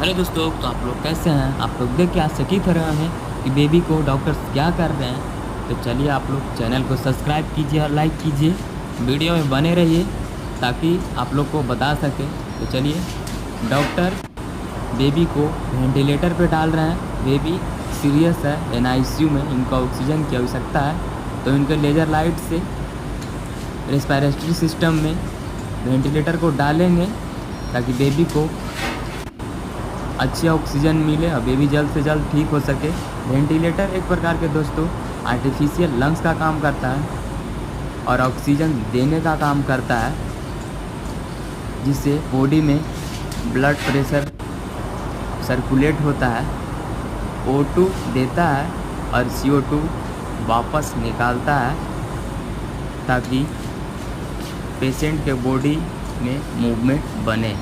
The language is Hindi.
हेलो दोस्तों, तो आप लोग कैसे हैं? आप लोग देख के आश्चर्यचकित हो रहे हैं कि बेबी को डॉक्टर्स क्या कर रहे हैं। तो चलिए आप लोग चैनल को सब्सक्राइब कीजिए और लाइक कीजिए, वीडियो में बने रहिए ताकि आप लोग को बता सके। तो चलिए, डॉक्टर बेबी को वेंटिलेटर पे डाल रहे हैं। बेबी सीरियस है, एनआईसीयू में, इनको ऑक्सीजन की आवश्यकता है। तो इनके लेज़र लाइट से रेस्पिरेटरी सिस्टम में वेंटिलेटर को डालेंगे ताकि बेबी को अच्छी ऑक्सीजन मिले और बेबी जल्द से जल्द ठीक हो सके। वेंटिलेटर एक प्रकार के दोस्तों आर्टिफिशियल लंग्स का काम करता है और ऑक्सीजन देने का काम करता है, जिससे बॉडी में ब्लड प्रेशर सर्कुलेट होता है, O2 देता है और CO2 वापस निकालता है ताकि पेशेंट के बॉडी में मूवमेंट बने।